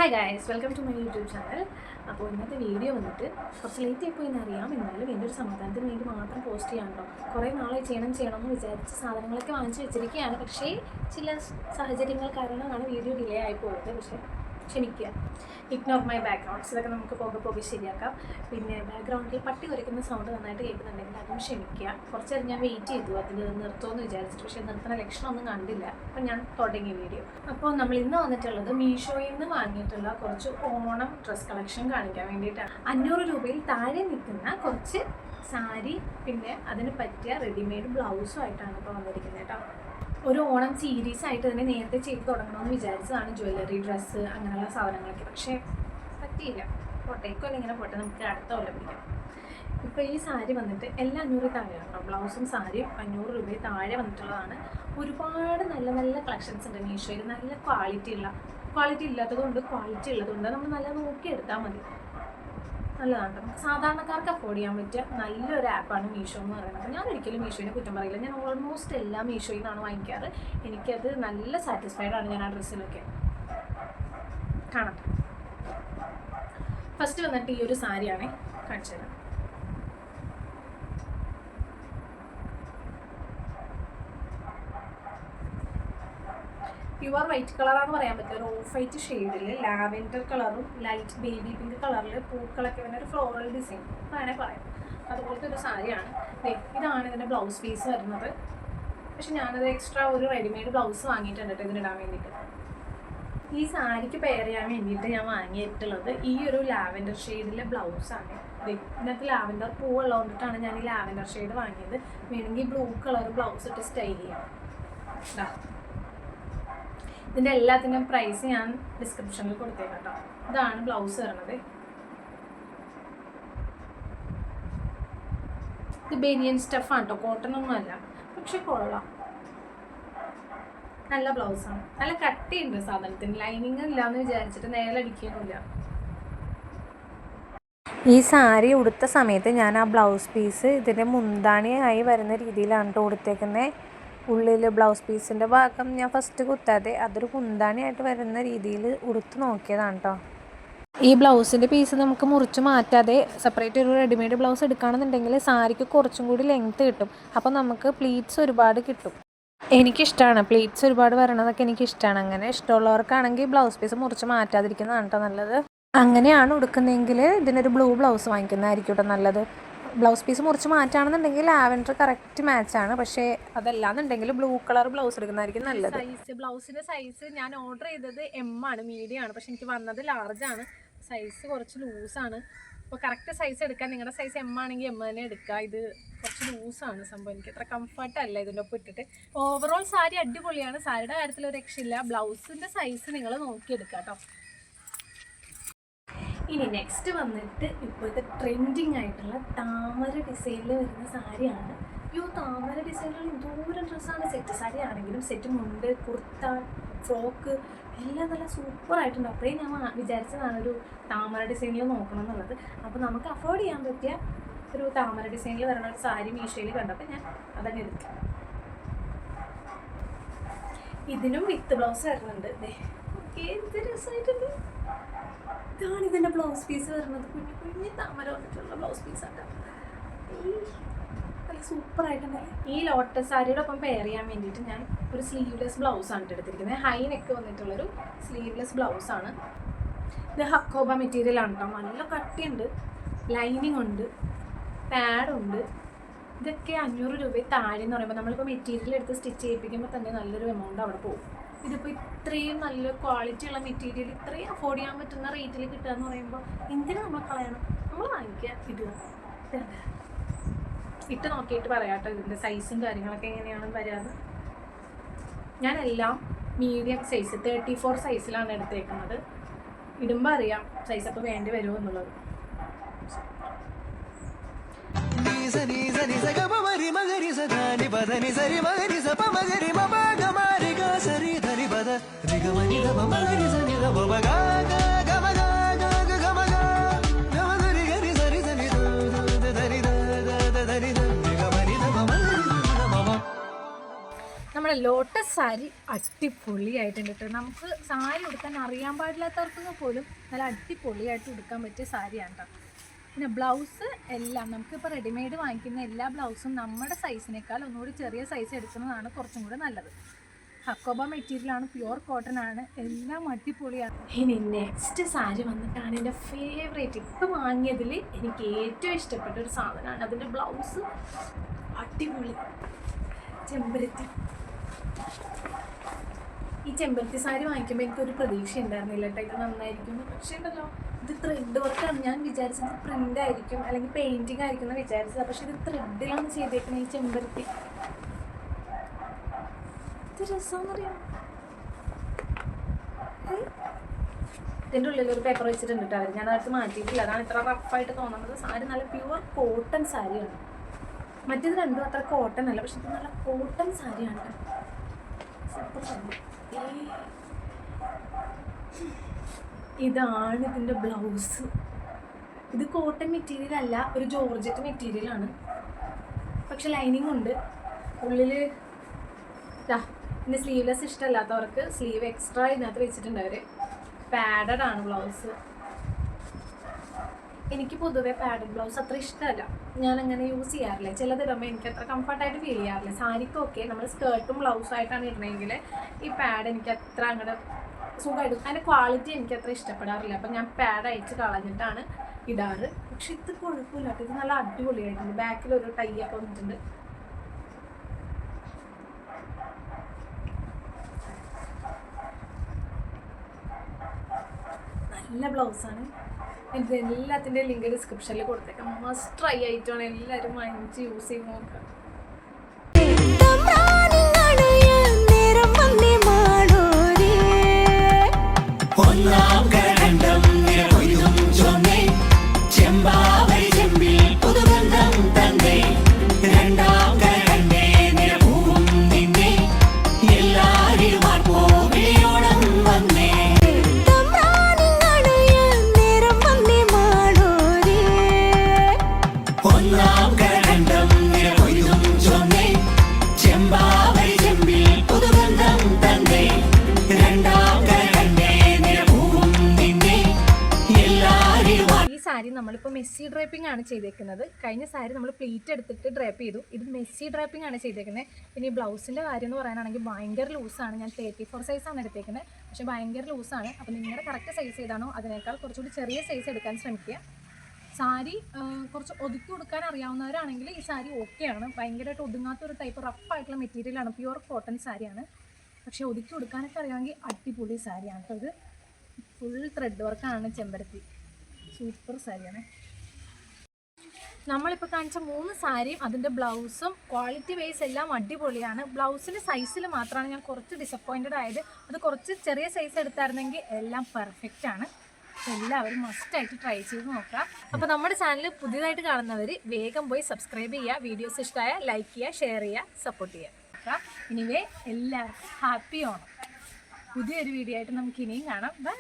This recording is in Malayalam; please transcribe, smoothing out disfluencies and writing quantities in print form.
Hi guys, welcome to my YouTube channel. അപ്പോൾ ഇന്നത്തെ വീഡിയോ വന്നിട്ട് കുറച്ച് ലേറ്റ് ആയിപ്പോയി എന്നറിയാം. എന്നാലും എൻ്റെ ഒരു സമാധാനത്തിന് വേണ്ടി മാത്രം പോസ്റ്റ് ചെയ്യാനുണ്ടോ. കുറേ നാളെ ചെയ്യണം എന്ന് വിചാരിച്ച സാധനങ്ങളൊക്കെ വാങ്ങിച്ച് വെച്ചിരിക്കുകയാണ്. പക്ഷേ ചില സാഹചര്യങ്ങൾ കാരണമാണ് വീഡിയോ ഡിലേ ആയി പോയത്. പക്ഷേ ക്ഷമിക്കുക, ഇഗ്നോർ മൈ ബാക്ക്ഗ്രൗണ്ട്സ്. ഇതൊക്കെ നമുക്ക് പോകെ ശരിയാക്കാം. പിന്നെ ബാക്ക്ഗ്രൗണ്ടിൽ പട്ടി കുരയ്ക്കുന്ന സൗണ്ട് നന്നായിട്ട് കേൾക്കുന്നുണ്ടെങ്കിൽ അതും ക്ഷമിക്കുക. കുറച്ച് നേരം ഞാൻ വെയിറ്റ് ചെയ്തു അതിൽ നിർത്തുമെന്ന് വിചാരിച്ചിട്ട്, പക്ഷേ നിർത്തുന്ന ലക്ഷണമൊന്നും കണ്ടില്ല. അപ്പം ഞാൻ തുടങ്ങി വീഡിയോ. അപ്പോൾ നമ്മൾ ഇന്ന് വന്നിട്ടുള്ളത് മീഷോയിൽ നിന്ന് വാങ്ങിയിട്ടുള്ള കുറച്ച് ഓണം ഡ്രസ് കളക്ഷൻ കാണിക്കാൻ വേണ്ടിയിട്ടാണ്. 500 രൂപയിൽ താഴെ നിൽക്കുന്ന കുറച്ച് സാരി, പിന്നെ അതിന് പറ്റിയ റെഡിമെയ്ഡ് ബ്ലൗസും ആയിട്ടാണ് ഇപ്പോൾ വന്നിരിക്കുന്നത് കേട്ടോ. ഒരു ഓണം സീരീസ് ആയിട്ട് തന്നെ നേരത്തെ ചെയ്ത് തുടങ്ങണമെന്ന് വിചാരിച്ചതാണ്, ജ്വല്ലറി, ഡ്രസ്സ് അങ്ങനെയുള്ള സാധനങ്ങളൊക്കെ. പക്ഷേ പറ്റിയില്ല. പോട്ടേക്കോ ഇങ്ങനെ പോട്ടെ, നമുക്ക് അടുത്ത കൊല്ലം പിടിക്കാം. ഇപ്പോൾ ഈ സാരി വന്നിട്ട് എല്ലാം 500 താഴെയാണ് കേട്ടോ. ബ്ലൗസും സാരിയും 500 രൂപയിൽ താഴെ വന്നിട്ടുള്ളതാണ്. ഒരുപാട് നല്ല നല്ല കളക്ഷൻസ് ഉണ്ട് മീഷോയിൽ. നല്ല ക്വാളിറ്റി ഇല്ലാത്തതുകൊണ്ട് ക്വാളിറ്റി ഉള്ളതുകൊണ്ട് നമ്മൾ നല്ല നോക്കിയെടുത്താൽ മതി. നല്ലതാണ്. നമുക്ക് സാധാരണക്കാർക്ക് അഫോർഡ് ചെയ്യാൻ പറ്റിയ നല്ലൊരു ആപ്പാണ് മീഷോ എന്ന് പറയുന്നത്. ഞാൻ ഒരിക്കലും മീഷോനെ കുറ്റം പറയില്ല. ഞാൻ ഓൾമോസ്റ്റ് എല്ലാം മീഷോയിൽ നിന്നാണ് വാങ്ങിക്കാറ്. എനിക്കത് നല്ല സാറ്റിസ്ഫൈഡ് ആണ് ഞാൻ ആ ഡ്രസ്സിലൊക്കെ. കാണട്ടെ. ഫസ്റ്റ് വന്നിട്ട് ഈ ഒരു സാരിയാണ് കാണിച്ചു തരാം. പ്യുവർ വൈറ്റ് കളറാന്ന് പറയാൻ പറ്റില്ല. ഒരു ഓഫ് വൈറ്റ് ഷെയ്ഡിൽ ലാവെൻഡർ കളറും ലൈറ്റ് ബേബി പിങ്ക് കളറിൽ പൂക്കളൊക്കെ വരുന്ന ഒരു ഫ്ലോറൽ ഡിസൈൻ വേണേ പറയാം. അതുപോലത്തെ ഒരു സാരിയാണ്. ഇതാണ് ഇതിൻ്റെ ബ്ലൗസ് പീസ് വരുന്നത്. പക്ഷെ ഞാനത് എക്സ്ട്രാ ഒരു റെഡിമെയ്ഡ് ബ്ലൗസ് വാങ്ങിയിട്ടുണ്ട് ഇതിനിടാൻ വേണ്ടിയിട്ട്. ഈ സാരിക്ക് പെയർ ചെയ്യാൻ വേണ്ടിയിട്ട് ഞാൻ വാങ്ങിയിട്ടുള്ളത് ഈ ഒരു ലാവെൻഡർ ഷെയ്ഡിലെ ബ്ലൗസാണ്. ഇതിനകത്ത് ലാവെൻഡർ പൂവുള്ളതുകൊണ്ടിട്ടാണ് ഞാൻ ഈ ലാവെൻഡർ ഷെയ്ഡ് വാങ്ങിയത്. വേണമെങ്കിൽ ബ്ലൂ കളർ ബ്ലൗസ് ഇട്ട് സ്റ്റൈൽ ചെയ്യാം. ഇതിൻ്റെ എല്ലാത്തിൻ്റെയും പ്രൈസ് ഞാൻ ഡിസ്ക്രിപ്ഷനിൽ കൊടുത്തേക്കാം കേട്ടോ. ഇതാണ് ബ്ലൗസ് വരുന്നത്. ഇത് ബനിയൻ സ്റ്റഫാണ് കേട്ടോ, കോട്ടൺ ഒന്നും അല്ല. പക്ഷെ കൊള്ളാം, നല്ല ബ്ലൗസാണ്. നല്ല കട്ടിയുണ്ട് സാധനത്തിന്. ലൈനിങ് ഇല്ലാന്ന് വിചാരിച്ചിട്ട് നേരെ അടിക്കുന്നില്ല. ഈ സാരി ഉടുത്ത സമയത്ത് ഞാൻ ആ ബ്ലൗസ് പീസ് ഇതിൻ്റെ മുന്താണിയായി വരുന്ന രീതിയിലാണ് കേട്ടോ ഉടുത്തേക്കുന്നത്. ഉള്ളിൽ ബ്ലൗസ് പീസിൻ്റെ ഭാഗം ഞാൻ ഫസ്റ്റ് കുത്താതെ അതൊരു മുന്താണിയായിട്ട് വരുന്ന രീതിയിൽ ഉടുത്ത് നോക്കിയതാണ് കേട്ടോ. ഈ ബ്ലൗസിൻ്റെ പീസ് നമുക്ക് മുറിച്ച് മാറ്റാതെ സെപ്പറേറ്റ് ഒരു റെഡിമെയ്ഡ് ബ്ലൗസ് എടുക്കുകയാണെന്നുണ്ടെങ്കിൽ സാരിക്ക് കുറച്ചും കൂടി ലെങ്ത്ത് കിട്ടും. അപ്പോൾ നമുക്ക് പ്ലീറ്റ്സ് ഒരുപാട് കിട്ടും. എനിക്കിഷ്ടമാണ് പ്ലീറ്റ്സ് ഒരുപാട് വരണതൊക്കെ എനിക്കിഷ്ടമാണ്. അങ്ങനെ ഇഷ്ടമുള്ളവർക്കാണെങ്കിൽ ബ്ലൗസ് പീസ് മുറിച്ച് മാറ്റാതിരിക്കുന്നതാണ് കേട്ടോ നല്ലത്. അങ്ങനെയാണ് ഉടുക്കുന്നതെങ്കിൽ ഇതിനൊരു ബ്ലൂ ബ്ലൗസ് വാങ്ങിക്കുന്നതായിരിക്കും കേട്ടോ നല്ലത്. ബ്ലൗസ് പീസ് മുറിച്ച് മാറ്റുകയാണെന്നുണ്ടെങ്കിൽ ലാവൻഡർ കറക്റ്റ് മാച്ചാണ്. പക്ഷേ അതല്ലാന്നുണ്ടെങ്കിൽ ബ്ലൂ കളർ ബ്ലൗസ് എടുക്കുന്നതായിരിക്കും നല്ലത്. ബ്ലൗസിൻ്റെ സൈസ് ഞാൻ ഓർഡർ ചെയ്തത് M ആണ്, മീഡിയം ആണ്. പക്ഷെ എനിക്ക് വന്നത് ലാർജ് ആണ്. സൈസ് കുറച്ച് ലൂസാണ്. അപ്പോൾ കറക്റ്റ് സൈസ് എടുക്കാൻ നിങ്ങളുടെ സൈസ് M ആണെങ്കിൽ M തന്നെ എടുക്കുക. ഇത് കുറച്ച് ലൂസാണ് സംഭവം. എനിക്ക് അത്ര കംഫർട്ടല്ല ഇതിൻ്റെ ഒപ്പം ഇട്ടിട്ട്. ഓവറോൾ സാരി അടിപൊളിയാണ്. സാരിയുടെ കാര്യത്തിൽ ഒരു രക്ഷയില്ല. ബ്ലൗസിൻ്റെ സൈസ് നിങ്ങൾ നോക്കിയെടുക്കുക കേട്ടോ. ഇനി നെക്സ്റ്റ് വന്നിട്ട് ഇപ്പോഴത്തെ ട്രെൻഡിങ് ആയിട്ടുള്ള താമര ഡിസൈനിൽ വരുന്ന സാരിയാണ്. താമര ഡിസൈനിൽ എന്തോരം ഡ്രസ്സാണ്. സെറ്റ് സാരി ആണെങ്കിലും സെറ്റ് മുണ്ട്, കുർത്ത, ഫ്രോക്ക് എല്ലാം നല്ല സൂപ്പറായിട്ടുണ്ട്. അപ്പോഴേ ഞാൻ വിചാരിച്ചതാണ് ഒരു താമര ഡിസൈനിൽ നോക്കണം എന്നുള്ളത്. അപ്പോൾ നമുക്ക് അഫോർഡ് ചെയ്യാൻ പറ്റിയ ഒരു താമര ഡിസൈനിൽ വരുന്ന ഒരു സാരി മീഷോയിൽ കണ്ടപ്പോൾ ഞാൻ അതങ്ങ് എടുക്കാം. ഇതിനും വിത്ത് ബ്ലൗസ് വരുന്നുണ്ട്. എന്ത് രസമായിട്ടുണ്ട്. ഇതാണ് ഇതിൻ്റെ ബ്ലൗസ് പീസ് വരുന്നത്. കുഞ്ഞു താമര വന്നിട്ടുള്ള ബ്ലൗസ് പീസാണ്. നല്ല സൂപ്പറായിട്ടുണ്ട്. ഈ ലോട്ടസ് സാരിയുടെ ഒപ്പം പെയർ ചെയ്യാൻ വേണ്ടിയിട്ട് ഞാൻ ഒരു സ്ലീവ്ലെസ് ബ്ലൗസാണ് എടുത്തിരിക്കുന്നത്. ഹൈ നെക്ക് വന്നിട്ടുള്ളൊരു സ്ലീവ്ലെസ് ബ്ലൗസാണ്. ഇത് ഹക്കോബ മെറ്റീരിയലാണ് കേട്ടോ. നല്ല കട്ടിയുണ്ട്, ലൈനിങ് ഉണ്ട്, പാഡുണ്ട്. ഇതൊക്കെ 500 രൂപയിൽ താഴെ എന്ന് പറയുമ്പോൾ നമ്മളിപ്പോൾ മെറ്റീരിയൽ എടുത്ത് സ്റ്റിച്ച് ചെയ്യിപ്പിക്കുമ്പോൾ തന്നെ നല്ലൊരു എമൗണ്ട് അവിടെ പോകും. ഇതിപ്പോൾ ഇത്രയും നല്ല ക്വാളിറ്റി ഉള്ള മെറ്റീരിയൽ ഇത്രയും അഫോർഡ് ചെയ്യാൻ പറ്റുന്ന റേറ്റിൽ കിട്ടുക എന്ന് പറയുമ്പോൾ എന്തിനാ നമ്മൾ കളയണം? നമ്മൾ വാങ്ങിക്കുക, ഇടുക. ഇട്ട് നോക്കിയിട്ട് പറയാട്ടോ ഇതിൻ്റെ സൈസും കാര്യങ്ങളൊക്കെ എങ്ങനെയാണെന്ന് വരാതെ. ഞാനെല്ലാം മീഡിയം സൈസ് 34 സൈസിലാണ് എടുത്തേക്കുന്നത്. ഇടുമ്പോൾ അറിയാം സൈസ് അപ്പോൾ വേണ്ടി വരുമോ എന്നുള്ളത്. നമ്മുടെ ലോട്ടസ് സാരി അടിപൊളിയായിട്ടുണ്ട് കേട്ടോ. നമുക്ക് സാരി ഉടുക്കാൻ അറിയാൻ പാടില്ലാത്തവർക്ക് പോലും നല്ല അടിപൊളിയായിട്ട് ഉടുക്കാൻ പറ്റിയ സാരിയാണ് കേട്ടോ. പിന്നെ ബ്ലൗസ് എല്ലാം നമുക്കിപ്പോൾ റെഡിമെയ്ഡ് വാങ്ങിക്കുന്ന എല്ലാ ബ്ലൗസും നമ്മുടെ സൈസിനേക്കാൾ ഒന്നുകൂടി ചെറിയ സൈസ് എടുക്കുന്നതാണ് കുറച്ചും കൂടി നല്ലത്. ഹക്കോബ മെറ്റീരിയലാണ്, പ്യുവർ കോട്ടൺ ആണ്, എല്ലാം അടിപൊളിയാണ്. ഇനി നെക്സ്റ്റ് സാരി വന്നിട്ടാണ് എൻ്റെ ഫേവറേറ്റ്. ഇപ്പം വാങ്ങിയതിൽ എനിക്ക് ഏറ്റവും ഇഷ്ടപ്പെട്ട ഒരു സാധനമാണ്. അതിൻ്റെ ബ്ലൗസ് അടിപൊളി ചെമ്പരത്തി. ഈ ചെമ്പരത്തി സാരി വാങ്ങിക്കുമ്പോൾ എനിക്കൊരു പ്രതീക്ഷ ഉണ്ടായിരുന്നില്ല കേട്ടോ ഇത് നന്നായിരിക്കും. പക്ഷേ ഉണ്ടല്ലോ, ഇത് ത്രെഡ് വർക്കാണ്. ഞാൻ വിചാരിച്ചത് പ്രിൻ്റ് ആയിരിക്കും അല്ലെങ്കിൽ പെയിൻറ്റിങ് ആയിരിക്കും എന്ന് വിചാരിച്ചത്. പക്ഷേ ഇത് ത്രെഡിലാണ് ചെയ്തേക്കുന്നത് ഈ ചെമ്പരത്തി. ഇത് രസമെന്നറിയാം. ഇതിൻ്റെ ഉള്ളിലൊരു പേപ്പർ വെച്ചിട്ടുണ്ട് കേട്ടോ അവർ. ഞാൻ അടുത്ത് മാറ്റിയിട്ടില്ല, അതാണ് ഇത്ര റഫായിട്ട് തോന്നുന്നത്. സാരി നല്ല പ്യുവർ കോട്ടൺ സാരിയാണ്. മറ്റേത് രണ്ടും അത്ര കോട്ടൺ അല്ല, പക്ഷെ ഇത് നല്ല കോട്ടൺ സാരിയാണ്. സൂപ്പർ സാരി. ഇതാണ് ഇതിൻ്റെ ബ്ലൗസ്. ഇത് കോട്ടൺ മെറ്റീരിയൽ അല്ല, ഒരു ജോർജറ്റ് മെറ്റീരിയലാണ്. പക്ഷെ ലൈനിങ് ഉണ്ട് ഉള്ളിൽ. പിന്നെ സ്ലീവ്ലെസ് ഇഷ്ടമല്ലാത്തവർക്ക് സ്ലീവ് എക്സ്ട്രാ ഇതിനകത്ത് വെച്ചിട്ടുണ്ട് അവർ. പാഡഡ് ആണ് ബ്ലൗസ്. എനിക്ക് പൊതുവേ പാഡഡ് ബ്ലൗസ് അത്ര ഇഷ്ടമല്ല, ഞാനങ്ങനെ യൂസ് ചെയ്യാറില്ല. ചിലതിടുമ്പോൾ എനിക്ക് അത്ര കംഫർട്ടായിട്ട് ഫീൽ ചെയ്യാറില്ല. സാരിക്കൊക്കെ നമ്മൾ സ്കേർട്ടും ബ്ലൗസും ആയിട്ടാണ് ഇടണമെങ്കിൽ ഈ പാഡ് എനിക്ക് അത്ര അങ്ങോട്ട് സുഖമായിട്ട്, അതിൻ്റെ ക്വാളിറ്റി എനിക്ക് അത്ര ഇഷ്ടപ്പെടാറില്ല. അപ്പം ഞാൻ പാഡ് അയച്ച് കളഞ്ഞിട്ടാണ് ഇടാറ്. പക്ഷെ ഇത് കുഴപ്പമില്ല, ഇത് നല്ല അടിപൊളിയായിട്ടുണ്ട്. ബാക്കിലൊരു ടൈ ഒക്കെ വന്നിട്ടുണ്ട്. നല്ല ബ്ലൗസാണ്. ഇത് എല്ലാത്തിൻ്റെ ലിങ്ക് ഡിസ്ക്രിപ്ഷനിൽ കൊടുത്തേക്കാം. മസ്റ്റ് ട്രൈ ആയിട്ടാണ്, എല്ലാവരും വാങ്ങിച്ച് യൂസ് ചെയ്ത് നോക്കാം. സാരി നമ്മളിപ്പോൾ മെസ്സി ഡ്രൈപ്പിംഗ് ആണ് ചെയ്തേക്കുന്നത്. കഴിഞ്ഞ സാരി നമ്മൾ പ്ലീറ്റ് എടുത്തിട്ട് ഡ്രൈപ്പ് ചെയ്തു. ഇത് മെസ്സി ഡ്രൈപ്പിംഗ് ആണ് ചെയ്തേക്കുന്നത്. പിന്നെ ഈ ബ്ലൗസിൻ്റെ കാര്യം എന്ന് പറയാനാണെങ്കിൽ ഭയങ്കര ലൂസാണ്. ഞാൻ 34 സൈസാണ് എടുത്തേക്കുന്നത്, പക്ഷേ ഭയങ്കര ലൂസാണ്. അപ്പോൾ നിങ്ങളുടെ കറക്റ്റ് സൈസ് ഏതാണോ അതിനേക്കാൾ കുറച്ചുകൂടി ചെറിയ സൈസ് എടുക്കാൻ ശ്രമിക്കുക. സാരി കുറച്ച് ഒതുക്കി കൊടുക്കാൻ അറിയാവുന്നവരാണെങ്കിൽ ഈ സാരി ഓക്കെയാണ്. ഭയങ്കരമായിട്ട് ഒതുങ്ങാത്തൊരു ടൈപ്പ് റഫായിട്ടുള്ള മെറ്റീരിയലാണ്, പ്യുവർ കോട്ടൺ സാരിയാണ്. പക്ഷേ ഒതുക്കി കൊടുക്കാനൊക്കെ അറിയാമെങ്കിൽ അടിപൊളി സാരിയാണ്. അപ്പോൾ ഇത് ഫുൾ ത്രെഡ് വർക്കാണ് ചെമ്പരത്തി. സൂപ്പർ സാരിയാണ്. നമ്മളിപ്പോൾ കാണിച്ച 3 സാരിയും അതിൻ്റെ ബ്ലൗസും ക്വാളിറ്റി വൈസ് എല്ലാം അടിപൊളിയാണ്. ബ്ലൗസിൻ്റെ സൈസിൽ മാത്രമാണ് ഞാൻ കുറച്ച് ഡിസപ്പോയിൻറ്റഡ് ആയത്. അത് കുറച്ച് ചെറിയ സൈസ് എടുത്തായിരുന്നെങ്കിൽ എല്ലാം പെർഫെക്റ്റ് ആണ്. എല്ലാവരും മസ്റ്റായിട്ട് ട്രൈ ചെയ്ത് നോക്കാം. അപ്പോൾ നമ്മുടെ ചാനൽ പുതിയതായിട്ട് കാണുന്നവർ വേഗം പോയി സബ്സ്ക്രൈബ് ചെയ്യുക. വീഡിയോസ് ഇഷ്ടമായ ലൈക്ക് ചെയ്യുക, ഷെയർ ചെയ്യുക, സപ്പോർട്ട് ചെയ്യുക. ഇനിവേ എല്ലാവർക്കും ഹാപ്പി ഓണം. പുതിയൊരു വീഡിയോ ആയിട്ട് നമുക്ക് ഇനിയും കാണാം. ബൈ.